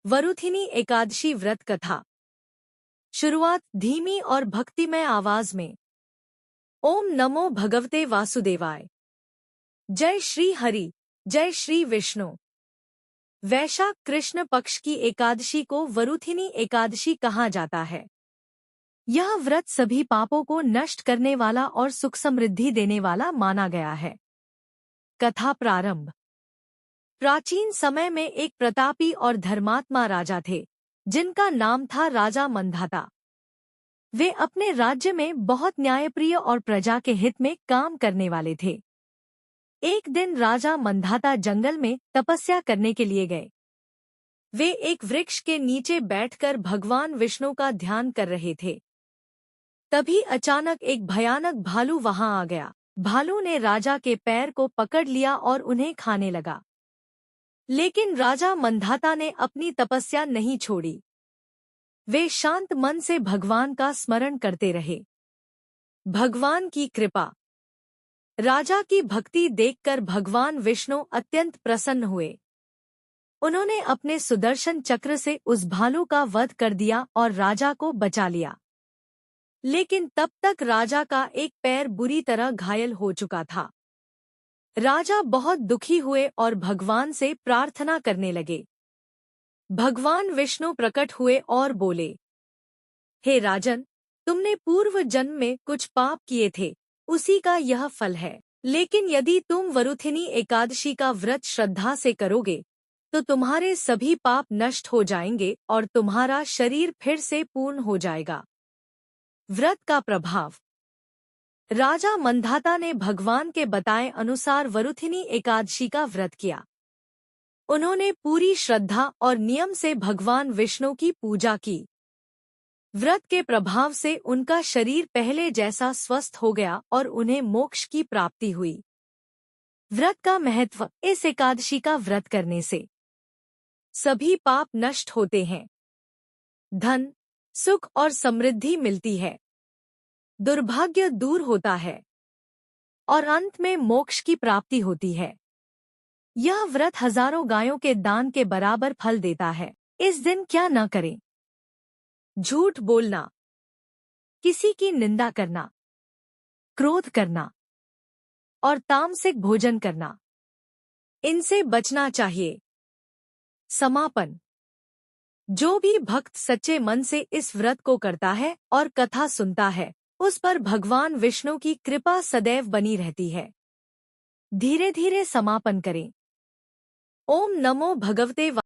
वरुथिनी एकादशी व्रत कथा। शुरुआत धीमी और भक्तिमय आवाज में। ओम नमो भगवते वासुदेवाय। जय श्री हरि, जय श्री विष्णु। वैशाख कृष्ण पक्ष की एकादशी को वरुथिनी एकादशी कहा जाता है। यह व्रत सभी पापों को नष्ट करने वाला और सुख समृद्धि देने वाला माना गया है। कथा प्रारंभ। प्राचीन समय में एक प्रतापी और धर्मात्मा राजा थे, जिनका नाम था राजा मंधाता। वे अपने राज्य में बहुत न्यायप्रिय और प्रजा के हित में काम करने वाले थे। एक दिन राजा मंधाता जंगल में तपस्या करने के लिए गए। वे एक वृक्ष के नीचे बैठकर भगवान विष्णु का ध्यान कर रहे थे। तभी अचानक एक भयानक भालू वहां आ गया। भालू ने राजा के पैर को पकड़ लिया और उन्हें खाने लगा। लेकिन राजा मंधाता ने अपनी तपस्या नहीं छोड़ी। वे शांत मन से भगवान का स्मरण करते रहे। भगवान की कृपा। राजा की भक्ति देखकर भगवान विष्णु अत्यंत प्रसन्न हुए। उन्होंने अपने सुदर्शन चक्र से उस भालू का वध कर दिया और राजा को बचा लिया। लेकिन तब तक राजा का एक पैर बुरी तरह घायल हो चुका था। राजा बहुत दुखी हुए और भगवान से प्रार्थना करने लगे। भगवान विष्णु प्रकट हुए और बोले, हे राजन, तुमने पूर्व जन्म में कुछ पाप किए थे, उसी का यह फल है। लेकिन यदि तुम वरुथिनी एकादशी का व्रत श्रद्धा से करोगे, तो तुम्हारे सभी पाप नष्ट हो जाएंगे और तुम्हारा शरीर फिर से पूर्ण हो जाएगा। व्रत का प्रभाव। राजा मंधाता ने भगवान के बताए अनुसार वरुथिनी एकादशी का व्रत किया। उन्होंने पूरी श्रद्धा और नियम से भगवान विष्णु की पूजा की। व्रत के प्रभाव से उनका शरीर पहले जैसा स्वस्थ हो गया और उन्हें मोक्ष की प्राप्ति हुई। व्रत का महत्व। इस एकादशी का व्रत करने से सभी पाप नष्ट होते हैं, धन, सुख और समृद्धि मिलती है, दुर्भाग्य दूर होता है और अंत में मोक्ष की प्राप्ति होती है। यह व्रत हजारों गायों के दान के बराबर फल देता है। इस दिन क्या न करें? झूठ बोलना, किसी की निंदा करना, क्रोध करना और तामसिक भोजन करना, इनसे बचना चाहिए। समापन। जो भी भक्त सच्चे मन से इस व्रत को करता है और कथा सुनता है, उस पर भगवान विष्णु की कृपा सदैव बनी रहती है। धीरे धीरे समापन करें। ओम नमो भगवते